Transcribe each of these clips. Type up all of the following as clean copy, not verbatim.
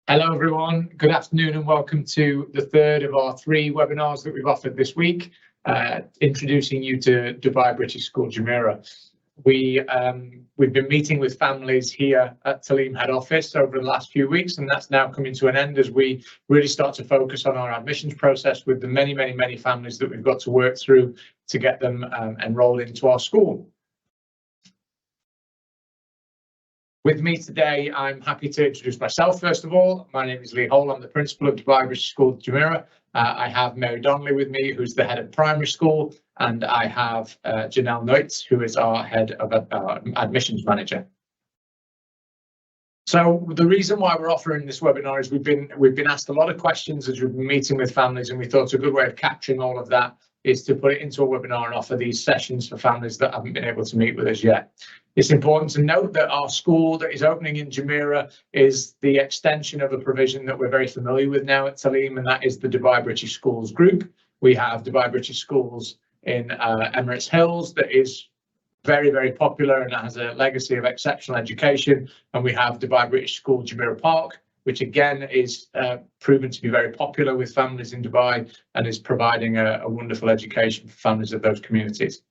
Hello everyone, good afternoon and welcome to the third of our 3 webinars that we've offered this week, introducing you to Dubai British School Jumeira. We've been meeting with families here at Talim head office over the last few weeks, and that's now coming to an end as we really start to focus on our admissions process with the many families that we've got to work through to get them enrolled into our school. With me today, I'm happy to introduce myself first of all. My name is Lee Hole, I'm the principal of Dubai British School Jumeira. I have Mary Donnelly with me, who's the head of primary school, and I have Janelle Neutz, who is our head of admissions manager. So the reason why we're offering this webinar is we've been asked a lot of questions as we've been meeting with families, and we thought a good way of capturing all of that is to put it into a webinar and offer these sessions for families that haven't been able to meet with us yet. It's important to note that our school that is opening in Jumeira is the extension of a provision that we're very familiar with now at Talim, and that is the Dubai British Schools group. We have Dubai British Schools in Emirates Hills that is very popular and has a legacy of exceptional education, and we have Dubai British School Jumeira Park, which again is proven to be very popular with families in Dubai and is providing a wonderful education for families of those communities.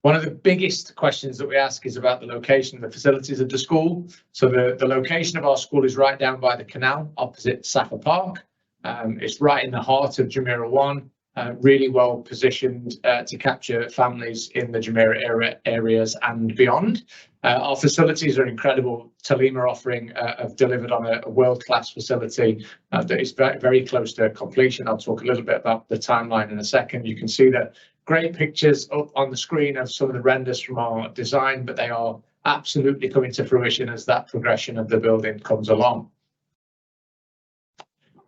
One of the biggest questions that we ask is about the location of the facilities of the school. So the location of our school is right down by the canal opposite Safa Park. It's right in the heart of Jumeira 1, really well positioned to capture families in the Jumeira areas and beyond. Our facilities are incredible. Talim are offering have delivered on a world-class facility that is very close to completion. I'll talk a little bit about the timeline in a second. You can see that great pictures up on the screen of some of the renders from our design, but they are absolutely coming to fruition as that progression of the building comes along.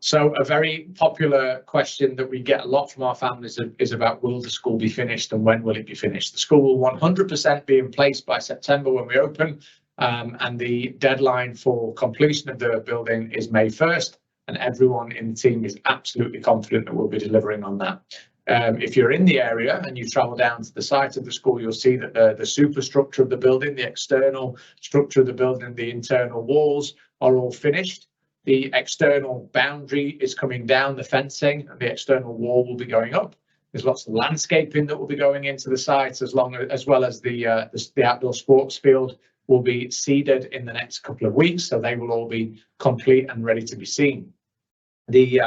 So a very popular question that we get a lot from our families is about, will the school be finished and when will it be finished? The school will 100% be in place by September when we open, and the deadline for completion of the building is May 1st, and everyone in the team is absolutely confident that we'll be delivering on that. If you're in the area and you travel down to the site of the school, you'll see that the superstructure of the building, the external structure of the building, the internal walls are all finished. The external boundary is coming down, the fencing, and the external wall will be going up. There's lots of landscaping that will be going into the site, as well as the outdoor sports field will be seeded in the next couple of weeks, so they will all be complete and ready to be seen. The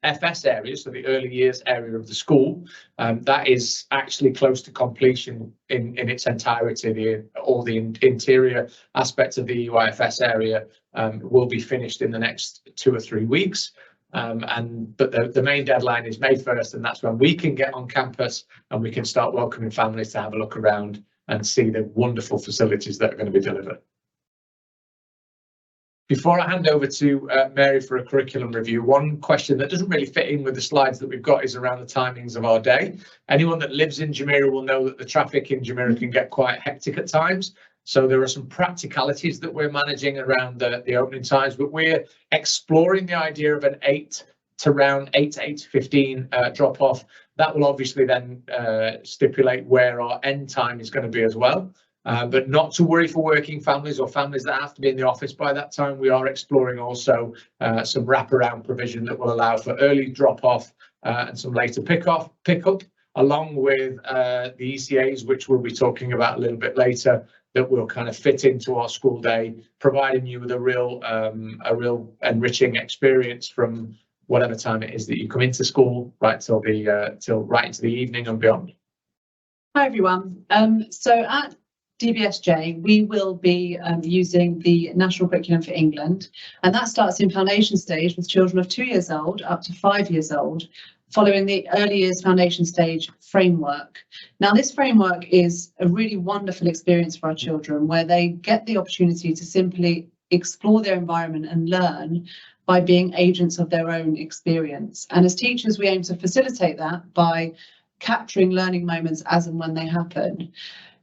FS area, so the early years area of the school, that is actually close to completion in its entirety. All the interior aspects of the EYFS area will be finished in the next 2 or 3 weeks. But the main deadline is May 1st, and that's when we can get on campus and we can start welcoming families to have a look around and see the wonderful facilities that are going to be delivered. Before I hand over to Mary for a curriculum review, one question that doesn't really fit in with the slides that we've got is around the timings of our day. Anyone that lives in Jumeira will know that the traffic in Jumeira can get quite hectic at times. So there are some practicalities that we're managing around the opening times, but we're exploring the idea of an 8 to 8:15 drop off. That will obviously then stipulate where our end time is going to be as well. But not to worry for working families or families that have to be in the office by that time. We are exploring also some wraparound provision that will allow for early drop-off and some later pickup, along with the ECAs, which we'll be talking about a little bit later, that will kind of fit into our school day, providing you with a real enriching experience from whatever time it is that you come into school, right till right into the evening and beyond. Hi everyone. So at DBSJ, we will be using the National Curriculum for England, and that starts in foundation stage with children of 2 years old up to 5 years old, following the early years foundation stage framework. Now, this framework is a really wonderful experience for our children, where they get the opportunity to simply explore their environment and learn by being agents of their own experience. And as teachers, we aim to facilitate that by capturing learning moments as and when they happen.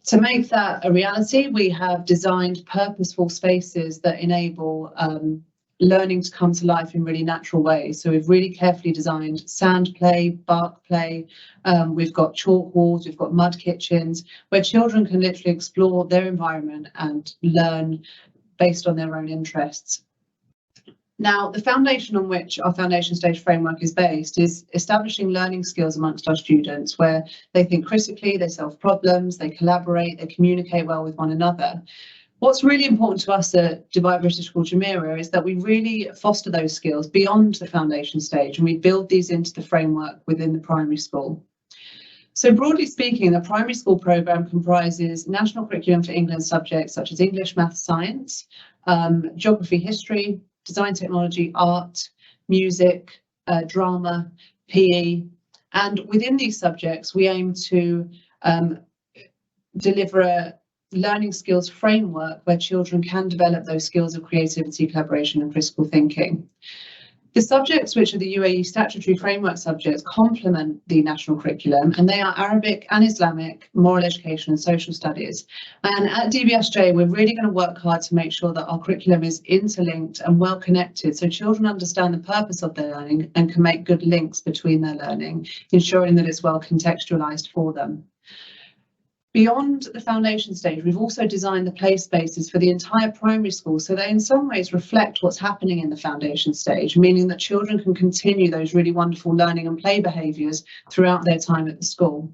To make that a reality, we have designed purposeful spaces that enable learning to come to life in really natural ways. So we've really carefully designed sand play, bark play, we've got chalk walls, we've got mud kitchens, where children can literally explore their environment and learn based on their own interests. Now, the foundation on which our foundation stage framework is based is establishing learning skills amongst our students where they think critically, they solve problems, they collaborate, they communicate well with one another. What's really important to us at Dubai British School Jumeira is that we really foster those skills beyond the foundation stage, and we build these into the framework within the primary school. So broadly speaking, the primary school programme comprises national curriculum for England subjects such as English, Maths, Science, geography, history, design, technology, art, music, drama, PE, and within these subjects we aim to deliver a learning skills framework where children can develop those skills of creativity, collaboration and critical thinking. The subjects, which are the UAE statutory framework subjects, complement the national curriculum, and they are Arabic and Islamic, moral education and social studies. And at DBSJ, we're really going to work hard to make sure that our curriculum is interlinked and well connected, so children understand the purpose of their learning and can make good links between their learning, ensuring that it's well contextualised for them. Beyond the foundation stage, we've also designed the play spaces for the entire primary school, so they in some ways reflect what's happening in the foundation stage, meaning that children can continue those really wonderful learning and play behaviours throughout their time at the school.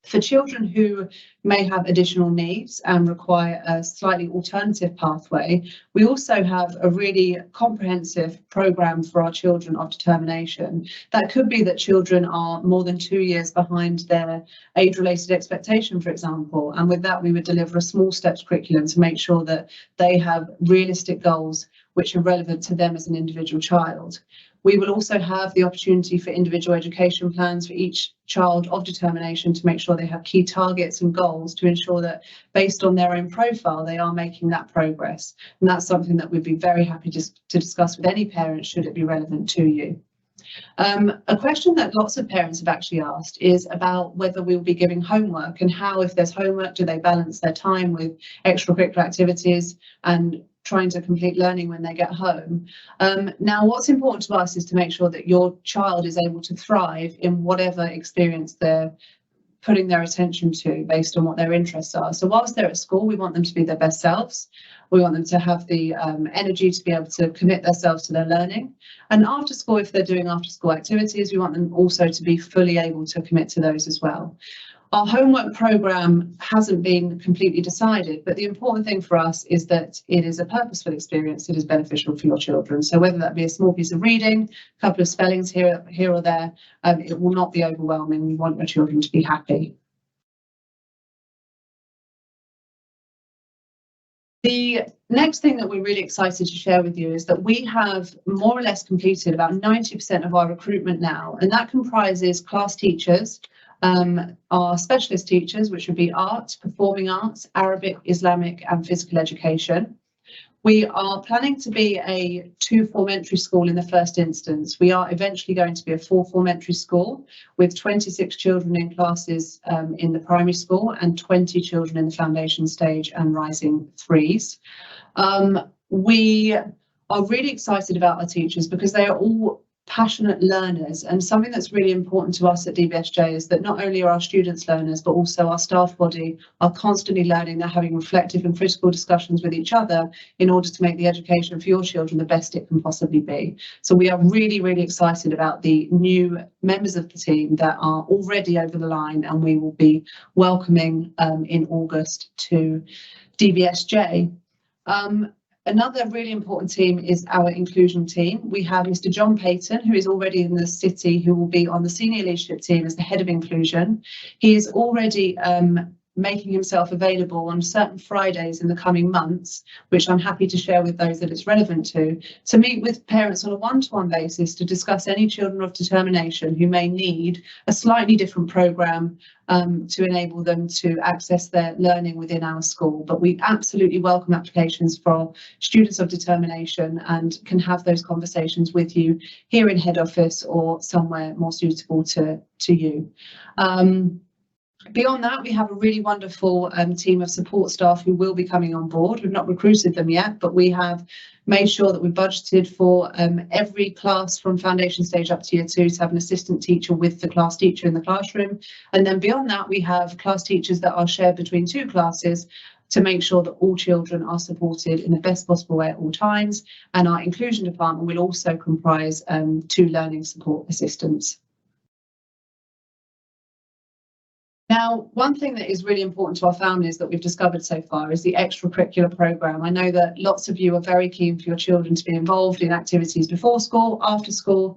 For children who may have additional needs and require a slightly alternative pathway, we also have a really comprehensive programme for our children of determination. That could be that children are more than 2 years behind their age-related expectation, for example, and with that we would deliver a small steps curriculum to make sure that they have realistic goals which are relevant to them as an individual child. We will also have the opportunity for individual education plans for each child of determination to make sure they have key targets and goals to ensure that based on their own profile they are making that progress. And that's something that we'd be very happy to discuss with any parent should it be relevant to you. A question that lots of parents have actually asked is about whether we'll be giving homework and how, if there's homework, do they balance their time with extracurricular activities and trying to complete learning when they get home. Now, what's important to us is to make sure that your child is able to thrive in whatever experience they're putting their attention to based on what their interests are. So whilst they're at school, we want them to be their best selves. We want them to have the energy to be able to commit themselves to their learning. And after school, if they're doing after school activities, we want them also to be fully able to commit to those as well. Our homework programme hasn't been completely decided, but the important thing for us is that it is a purposeful experience that is beneficial for your children. So whether that be a small piece of reading, a couple of spellings here or there, it will not be overwhelming. We want your children to be happy. The next thing that we're really excited to share with you is that we have more or less completed about 90% of our recruitment now, and that comprises class teachers, our specialist teachers, which would be art, performing arts, Arabic, Islamic and physical education. We are planning to be a 2-form entry school in the first instance. We are eventually going to be a 4-form entry school with 26 children in classes in the primary school and 20 children in the foundation stage and rising threes. We are really excited about our teachers because they are all passionate learners, and something that's really important to us at DBSJ is that not only are our students learners, but also our staff body are constantly learning. They're having reflective and critical discussions with each other in order to make the education for your children the best it can possibly be. So we are really, really excited about the new members of the team that are already over the line, and we will be welcoming in August to DBSJ. Another really important team is our inclusion team. We have Mr. John Payton, who is already in the city, who will be on the senior leadership team as the head of inclusion. He is already making himself available on certain Fridays in the coming months, which I'm happy to share with those that it's relevant to meet with parents on a one-to-one basis to discuss any children of determination who may need a slightly different programme to enable them to access their learning within our school. But we absolutely welcome applications for students of determination and can have those conversations with you here in head office or somewhere more suitable to you. Beyond that, we have a really wonderful team of support staff who will be coming on board. We've not recruited them yet, but we have made sure that we budgeted for every class from foundation stage up to year 2 to have an assistant teacher with the class teacher in the classroom. And then beyond that, we have class teachers that are shared between 2 classes to make sure that all children are supported in the best possible way at all times. And our inclusion department will also comprise 2 learning support assistants. Now, one thing that is really important to our families that we've discovered so far is the extracurricular programme. I know that lots of you are very keen for your children to be involved in activities before school, after school,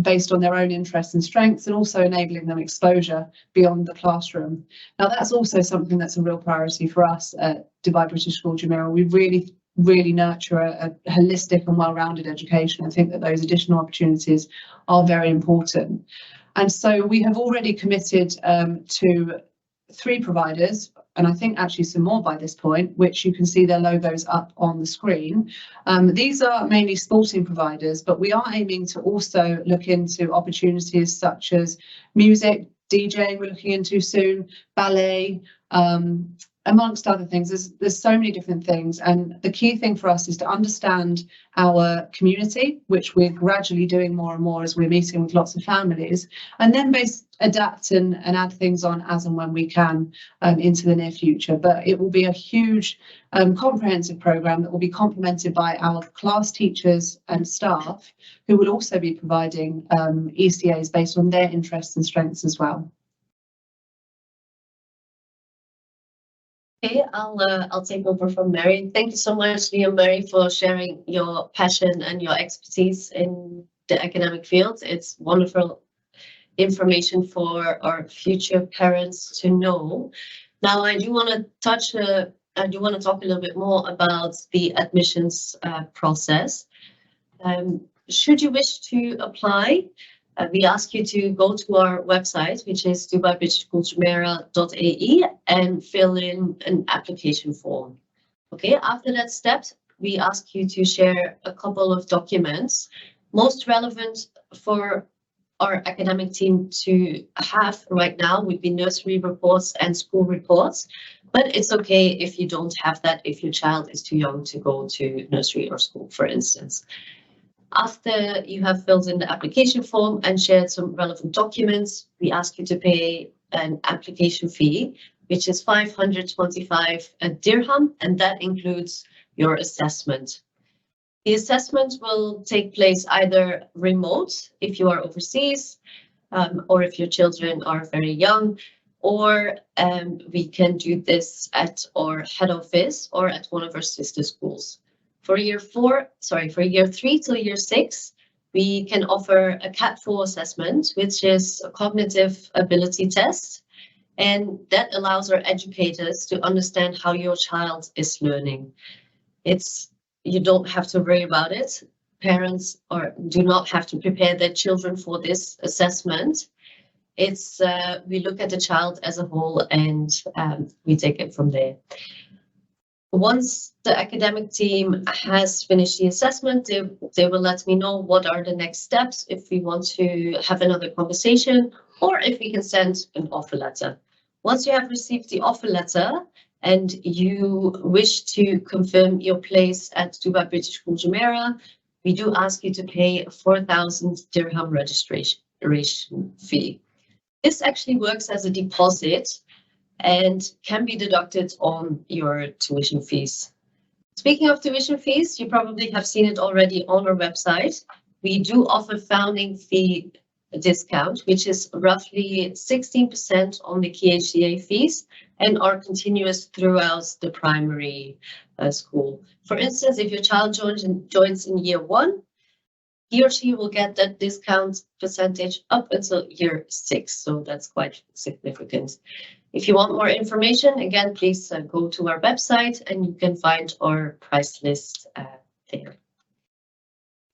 based on their own interests and strengths, and also enabling them exposure beyond the classroom. Now, that's also something that's a real priority for us at Dubai British School Jumeira. We really nurture a holistic and well-rounded education. I think that those additional opportunities are very important. And so we have already committed to 3 providers, and I think actually some more by this point, which you can see their logos up on the screen. These are mainly sporting providers, but we are aiming to also look into opportunities such as music, DJing we're looking into soon, ballet, amongst other things. There's so many different things, and the key thing for us is to understand our community, which we're gradually doing more and more as we're meeting with lots of families, and then adapt and add things on as and when we can into the near future. But it will be a huge comprehensive programme that will be complemented by our class teachers and staff, who will also be providing ECAs based on their interests and strengths as well. Okay, I'll take over from Mary. Thank you so much, Leah and Mary, for sharing your passion and your expertise in the academic field. It's wonderful information for our future parents to know. Now, I do want to talk a little bit more about the admissions process. Should you wish to apply, we ask you to go to our website, which is dubaibritischschooljumeira.ae, and fill in an application form. Okay, after that step, we ask you to share a couple of documents, most relevant for our academic team to have right now would be nursery reports and school reports, but it's okay if you don't have that if your child is too young to go to nursery or school, for instance. After you have filled in the application form and shared some relevant documents, we ask you to pay an application fee, which is 525 dirham, and that includes your assessment. The assessment will take place either remote if you are overseas, or if your children are very young, or we can do this at our head office or at one of our sister schools. For year 3 till year 6, we can offer a CAT4 assessment, which is a cognitive ability test, and that allows our educators to understand how your child is learning. You don't have to worry about it. Parents do not have to prepare their children for this assessment. We look at the child as a whole, and we take it from there. Once the academic team has finished the assessment, they will let me know what are the next steps, if we want to have another conversation, or if we can send an offer letter. Once you have received the offer letter and you wish to confirm your place at Dubai British School Jumeira, we do ask you to pay a 4,000 dirham registration fee. This actually works as a deposit and can be deducted on your tuition fees. Speaking of tuition fees, you probably have seen it already on our website. We do offer founding fee discount, which is roughly 16% on the KHDA fees and are continuous throughout the primary school. For instance, if your child joins in year 1, he or she will get that discount percentage up until year 6, so that's quite significant. If you want more information, again, please go to our website and you can find our price list there.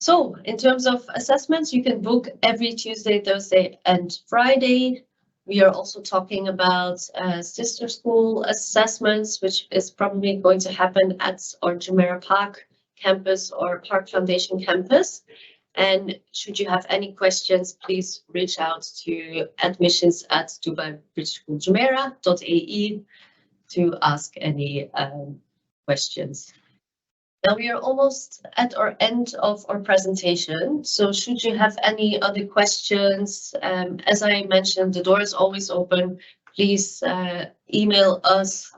So in terms of assessments, you can book every Tuesday, Thursday, and Friday. We are also talking about sister school assessments, which is probably going to happen at our Jumeira Park campus or Park Foundation campus. And should you have any questions, please reach out to admissions@DubaiBritishSchoolJumeira.ae to ask any questions. Now we are almost at our end of our presentation. So should you have any other questions, as I mentioned, the door is always open. Please email us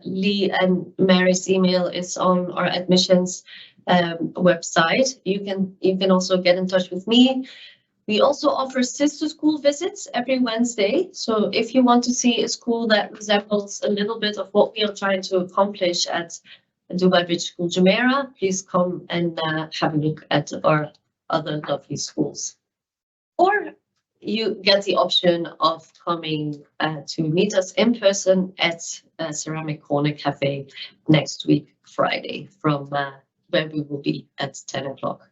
Lee and Mary's email is on our admissions website. You can also get in touch with me. We also offer sister school visits every Wednesday. So if you want to see a school that resembles a little bit of what we are trying to accomplish at Dubai British School Jumeira, please come and have a look at our other lovely schools. Or you get the option of coming to meet us in person at Ceramic Corner Cafe next week, Friday, from where we will be at 10 o'clock.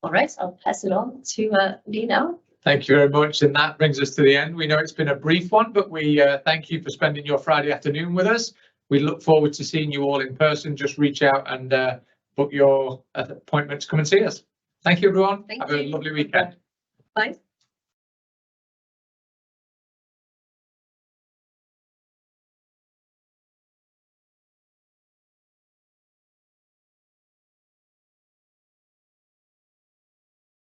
All right, I'll pass it on to Lee now. Thank you very much. And that brings us to the end. We know it's been a brief one, but we thank you for spending your Friday afternoon with us. We look forward to seeing you all in person. Just reach out and book your appointment to come and see us. Thank you, everyone. Have a lovely weekend. Bye.